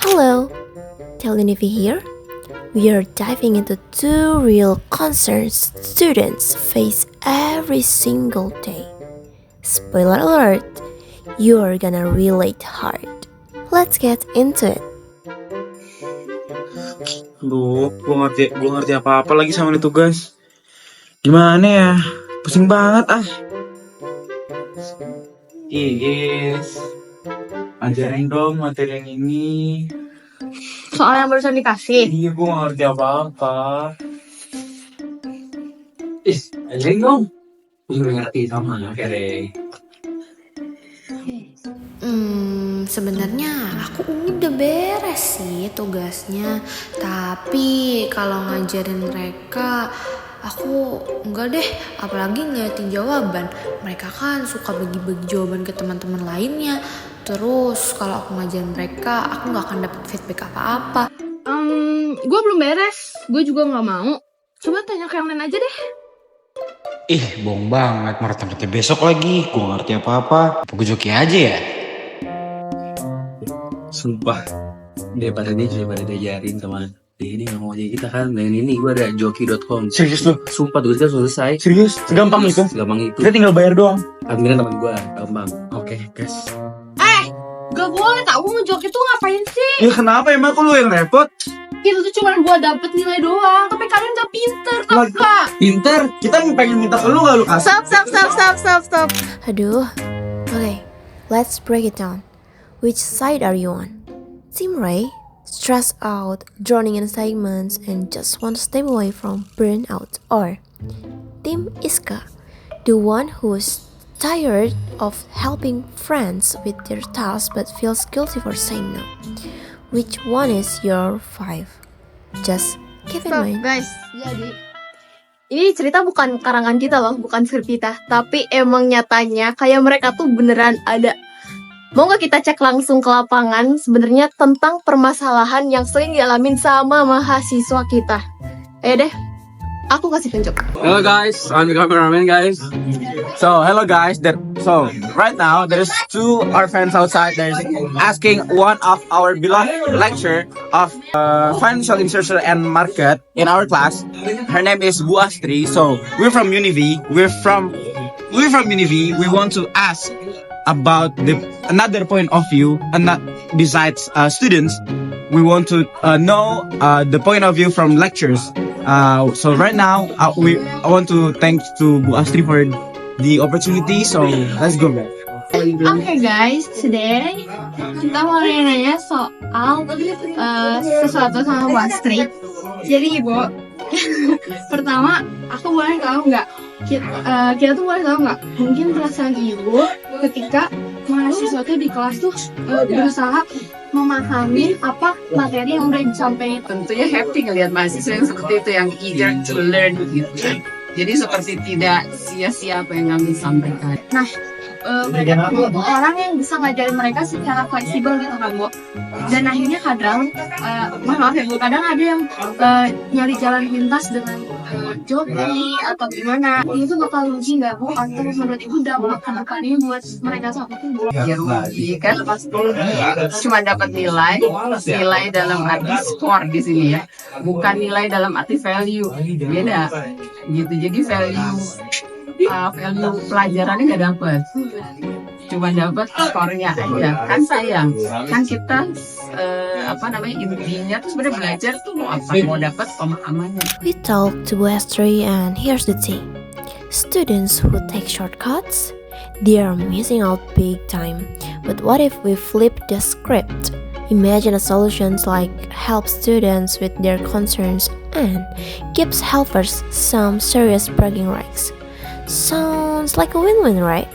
Hello, Telunivi here. We are diving into two real concerns students face every single day. Spoiler alert, you are gonna relate hard. Let's get into it. Duh, gue ngerti apa-apa lagi sama ini tugas. Gimana ya? Pusing banget ah. Is, ajarin dong materi yang ini. Soal yang barusan dikasih. Iya, gue gak ngerti apa-apa. Ajarin dong. Gue gak ngerti sama Kere. Sebenarnya aku udah beres sih tugasnya. Tapi kalau ngajarin mereka, aku enggak deh. Apalagi ngeliatin jawaban. Mereka kan suka bagi-bagi jawaban ke teman-teman lainnya. Terus kalau aku ngajarin mereka, aku nggak akan dapet feedback apa-apa. Gue belum beres. Gue juga nggak mau. Coba tanya ke yang lain aja deh. Bohong banget, marah tempatnya besok lagi. Gue gak ngerti apa-apa. Gue joki aja ya. Sumpah, daripada diajarin sama dia ini gak mau aja kita kan. Dan ini gue ada joki.com. Serius lu? Sumpah tugasnya selesai. Serius? Segampang itu? Segampang itu. Kita tinggal bayar doang. Admin teman gue, gampang. Oke, guys. Gak boleh tau, ngejok itu ngapain sih? Ya kenapa emang kok lu yang repot? Itu tuh cuma gue dapet nilai doang. Tapi kalian gak pinter, tau gak? Pinter, kita pengen minta ke lu gak lu kasih? Stop. Aduh. Okay, let's break it down. Which side are you on? Team Ray, stressed out, drowning in assignments, and just want to stay away from burnout. Or Team Iska, the one who's tired of helping friends with their tasks but feels guilty for saying no. Which one is your vibe? Just keep in mind. Guys, jadi ini cerita bukan karangan kita loh, bukan skrip kita. Tapi emang nyatanya kayak mereka tuh beneran ada. Mau gak kita cek langsung ke lapangan sebenarnya tentang permasalahan yang sering dialamin sama mahasiswa kita. Ayo deh, aku kasih tunjuk. Hello guys, I'm the cameraman guys. So, hello guys. So, right now there's two our friends outside. There's asking one of our beloved lecturer of financial insertion and market in our class. Her name is Bu Astri. So, we're from Univi. We're from Univi. We want to ask about another point of view, and not besides students. We want to know the point of view from lecturers. So right now, I want to thank to Bu Astri for the opportunity. So let's go back. Oke guys, today kita mau nanya soal sesuatu sama Bu Astri. Jadi Ibu, pertama aku boleh tahu nggak? Kita tuh boleh tahu nggak? Mungkin perasaan Ibu ketika mahasiswa tuh di kelas tuh berusaha memahami apa materi yang udah disampaikan. Tentunya happy ngelihat mahasiswa yang seperti itu, yang eager to learn gitu. Jadi seperti tidak sia-sia apa yang kami sampaikan. Nah, mereka tuh orang yang bisa ngajarin mereka secara fleksibel gitu kan Bu. Dan akhirnya kadang, maaf ya Bu, kadang ada yang nyari jalan pintas dengan joki atau gimana. Ini tuh bakal rugi nggak Bu? Atau menurut Ibu dampak ke depannya buat mereka sama Bu? Ya rugi kan pasti cuma dapat nilai dalam arti skor di sini ya, bukan nilai dalam arti value, beda gitu. Jadi value pelajarannya nggak dapat, cuma dapat skornya aja. Kan sayang, kan kita intinya tuh sebenarnya belajar tuh mau apa, mau dapat pemahamannya. We talked to Astri, and here's the thing. Students who take shortcuts, they are missing out big time. But what if we flip the script? Imagine a solutions like help students with their concerns and gives helpers some serious bragging rights. Sounds like a win-win, right?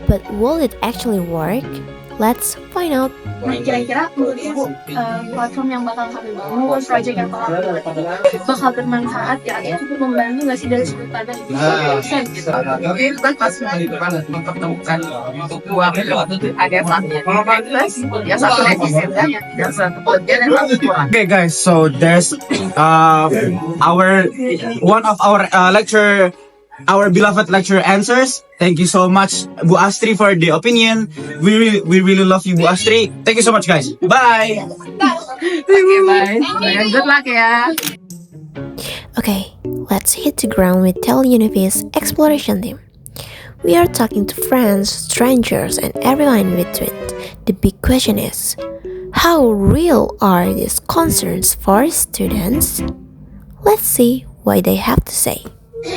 But will it actually work? Let's find out. Nah, kira-kira menurut Ibu, platform yang bakal kami bangun, project yang bakal bermanfaat, kira-kira cukup membantu nggak sih dari sudut pandang Ibu? Jadi itu kan pas mempertemukan untuk dua ada satu defisit dan yang satu kelebihan dan satu kurang. Okay guys, so there's one of our lecturer our beloved lecturer answers. Thank you so much, Bu Astri, for the opinion. We really love you, Bu Astri. Thank you so much, guys. Bye. Oke, bye. Good luck ya. Okay, let's hit the ground with Tel Univis exploration team. We are talking to friends, strangers, and everyone in between. The big question is, how real are these concerns for students? Let's see what they have to say.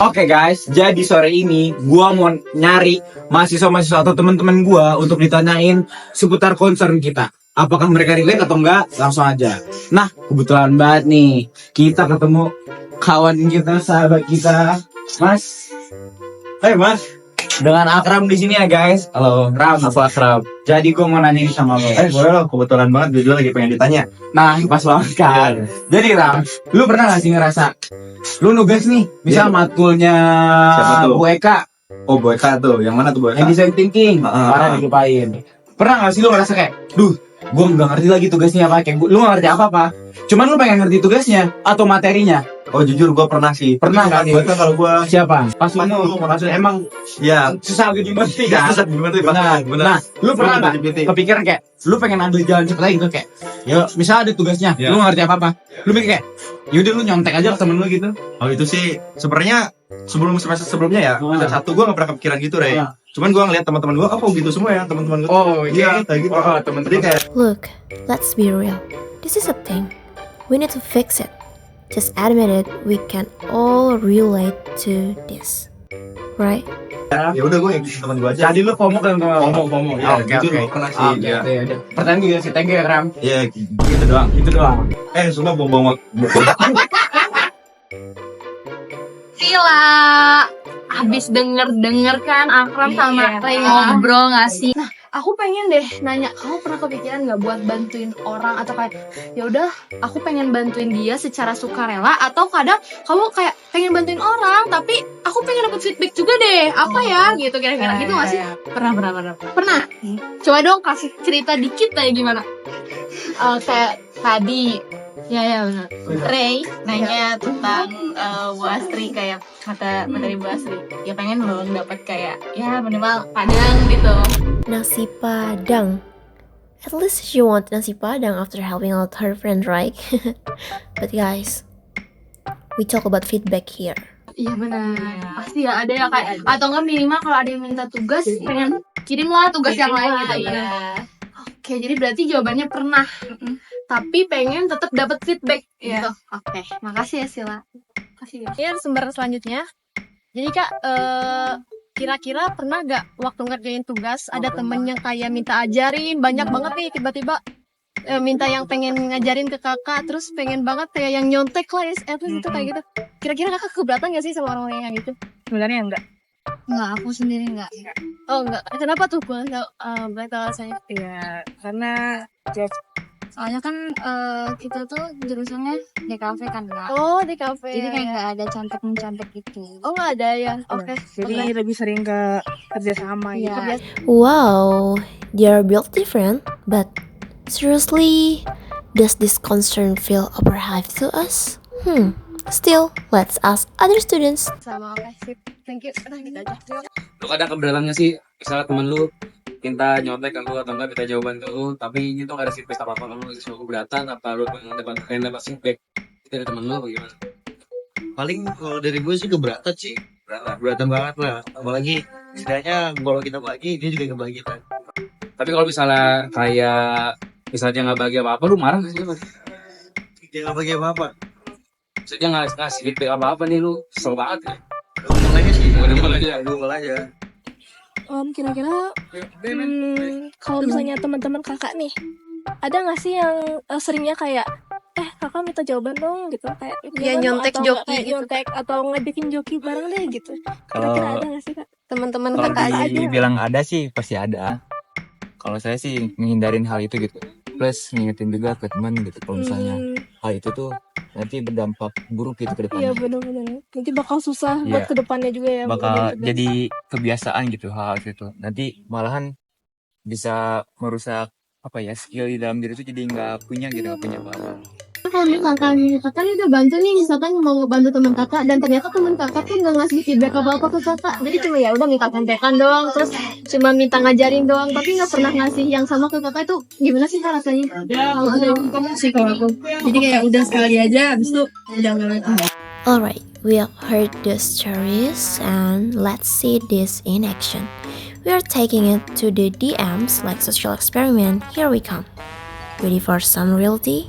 Oke guys, jadi sore ini gua mau nyari mahasiswa-mahasiswa atau teman-teman gua untuk ditanyain seputar concern kita. Apakah mereka relate atau enggak? Langsung aja. Nah, kebetulan banget nih kita ketemu kawan kita, sahabat kita, Mas. Hai Mas. Dengan Akram di sini ya guys. Halo, Ram. Aku Akram. Jadi gue mau nanya ini sama lo. Boleh lo, kebetulan banget gue juga lagi pengen ditanya. Nah, pas banget kan. Jadi Ram, lu pernah gak sih ngerasa lu nugas nih, misal matkulnya Siapa tuh? Bu Eka, Oh, Bu Eka tuh, yang mana tuh Bu Eka? yang design thinking, Ah. karena dilupain. Pernah gak sih lu ngerasa kayak, duh, gue nggak ngerti lagi tugasnya apa, kayak lu nggak ngerti apa-apa. Cuman lu pengen ngerti tugasnya atau materinya. Oh jujur gue pernah sih. Pernah kan? Bu Eka kalau gue Siapa? Pas lu maksudnya emang ya susah gitu ngerti kan? susah gimana tuh Benar. Nah, lu pernah nggak nggak? kepikiran kayak lu pengen ambil jalan cepet aja gitu kayak, ya misal ada tugasnya, Ya. lu nggak ngerti apa-apa, lu mikir kayak, yaudah lu nyontek aja ke temen lu gitu. Oh itu sih sebenarnya sebelum semester sebelumnya ya. Semester satu gue nggak pernah kepikiran gitu Rey. Ah. Cuman gue ngeliat teman-teman gue, oh gitu semua ya teman-teman gue. Oh iya kayak gitu. temen Jadi kayak Look, let's be real. This is a thing. We need to fix it. Just admit it, we can all relate to this. Right? ya udah gue yang teman gue aja. Jadi lu FOMO kan temen FOMO. Ya, Oke, jujur oke. pernah sih. Oke, Ya. oke. Pertanyaan gue sih, thank you ya Ram. Ya Gitu doang, gitu doang. semua bong-bong. Sila, habis denger kan Akram sama Ray ngobrol nggak sih? Nah, aku pengen deh nanya, kamu pernah kepikiran nggak buat bantuin orang atau kayak, ya udah, aku pengen bantuin dia secara sukarela, atau kadang kamu kayak pengen bantuin orang, tapi aku pengen dapet feedback juga deh, apa ya, gitu kira-kira gitu nggak sih? Pernah. Coba dong kasih cerita dikit aja gimana? Kayak tadi. Ya benar. Ray nanya tentang Bu Astri kayak materi Bu Astri. Ya pengen loh dapat kayak ya minimal Padang gitu. Nasi Padang. At least she want nasi Padang after helping out her friend, right? But guys, we talk about feedback here. Iya benar. Pasti ya ada ya kayak, atau enggak minimal kalau ada yang minta tugas pengen kirimlah tugas yang lain gitu. Iya. Oke, jadi berarti jawabannya pernah. Tapi pengen tetap dapat feedback gitu. Iya. Oke, makasih ya Sila. Makasih ya. Ini sumber selanjutnya. Jadi Kak, kira-kira pernah gak waktu ngerjain tugas ada temen yang kayak minta ajarin banyak banget nih tiba-tiba minta yang pengen ngajarin ke kakak, terus pengen banget kayak yang nyontek lah ya, at least itu kayak gitu. Kira-kira kakak keberatan gak sih sama orang-orang yang gitu? Sebenarnya enggak. Enggak, aku sendiri enggak. Oh enggak. Kenapa tuh boleh tahu alasannya? Ya karena soalnya kan kita tuh jurusannya DKV kan Kak. Oh di kafe. Jadi kayak nggak ada contek-mencontek gitu. Oh nggak ada ya. Oke. Jadi lebih sering ke kerjasama gitu. Iya. Wow, they are built different, but seriously, does this concern feel overhyped to us? Still, let's ask other students. Sama oke sip. Thank you. Udah gitu aja. Lu kadang keberatan gak sih misalnya temen lu minta nyontek ke lu atau enggak minta jawaban ke lu tapi ini tuh gak ada feedback apa-apa, lu suka keberatan apa lu pengen dapat feedback dari temen lu apa gimana? Paling kalau dari gue sih keberatan sih. Keberatan banget lah. Apalagi istilahnya kalau kita bagi dia juga ngebagi kan. Tapi kalau misalnya kayak misalnya nggak bagi apa-apa lu marah gak sih? Dia nggak bagi apa-apa. Maksudnya dia nggak ngasih feedback apa-apa nih lu kesel banget ya? Ngomong aja sih. Ngomong aja. Ngomong aja. Kira-kira kalau misalnya teman-teman kakak nih, ada nggak sih yang seringnya kayak kakak minta jawaban dong gitu, kayak Iya, jawaban dong, nyontek atau nggak joki kayak gitu. nyontek atau ngajakin joki bareng deh gitu. Kira-kira ada nggak sih kak? Teman-teman Kalau kakak aja. dibilang ada sih pasti ada. Kalau saya sih menghindarin hal itu gitu. Plus ngingetin juga ke teman gitu kalau misalnya hal itu tuh nanti berdampak buruk gitu ke Iya depannya. benar-benar. Nanti bakal susah Iya. buat kedepannya juga ya. Bakal jadi kebiasaan gitu hal itu. Nanti malahan bisa merusak apa ya skill di dalam diri itu jadi nggak punya gitu, nggak punya apa-apa. Kalau misalkan kakak nih udah bantu nih, misalkan mau ngebantu teman kakak dan ternyata teman kakak tuh nggak ngasih feedback apa-apa ke kakak, jadi cuma ya udah minta kontekan doang, terus cuma minta ngajarin doang, tapi nggak pernah ngasih yang sama ke kakak, itu gimana sih kak rasanya? Kalau ada yang kamu sih kalau aku, jadi kayak udah sekali aja, abis itu udah nggak lagi. Alright, we have heard the stories and let's see this in action. We are taking it to the DMs like social experiment. Here we come. Ready for some real tea?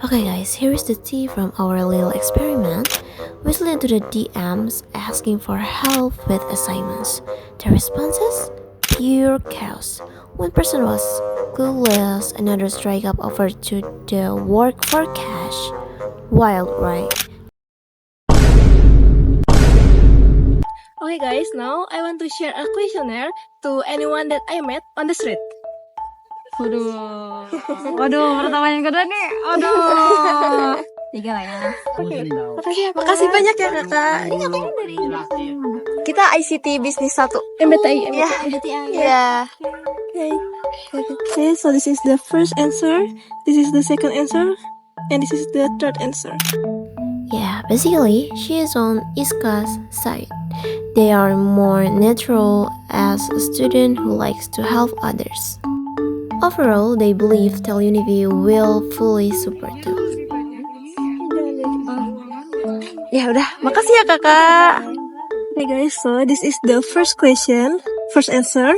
Okay guys, here is the tea from our little experiment. We slid into the DMs asking for help with assignments. The responses? Pure chaos. One person was clueless, another straight up offered to the work for cash. Wild, right? Okay guys, now I want to share a questionnaire to anyone that I met on the street. Waduh, pertama yang kedua nih, aduh. 3 lah ya. Makasih banyak ya kakak. Kita ICT Bisnis 1. MBTI. Ya. Okay, so this is the first answer, this is the second answer, and this is the third answer. Yeah, basically, she is on Iska's side. They are more natural as a student who likes to help others. Overall, they believe TelUnivi will fully support them. Ya udah, makasih ya kakak. Okay guys, so this is the first question, first answer,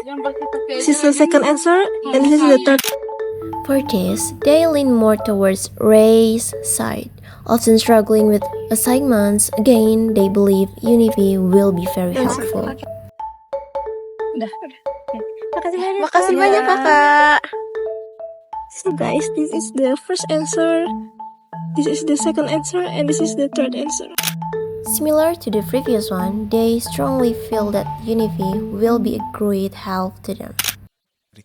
this is the second answer, and this is the third. For this, they lean more towards Ray's side, often struggling with assignments. Again, they believe Univi will be very helpful. Makasih banyak kakak. So guys, this is the first answer, this is the second answer, and this is the third answer. Similar to the previous one, they strongly feel that Univi will be a great help to them.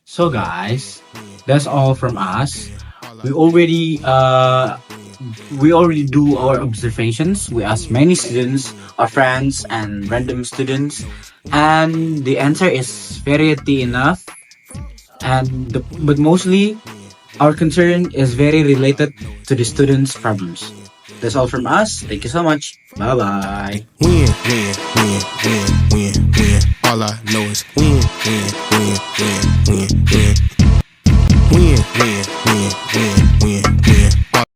So guys, that's all from us. We already do our observations. We asked many students, our friends, and random students, and the answer is variety enough. But mostly, our concern is very related to the students' problems. That's all from us. Thank you so much. Bye bye. Win. All I know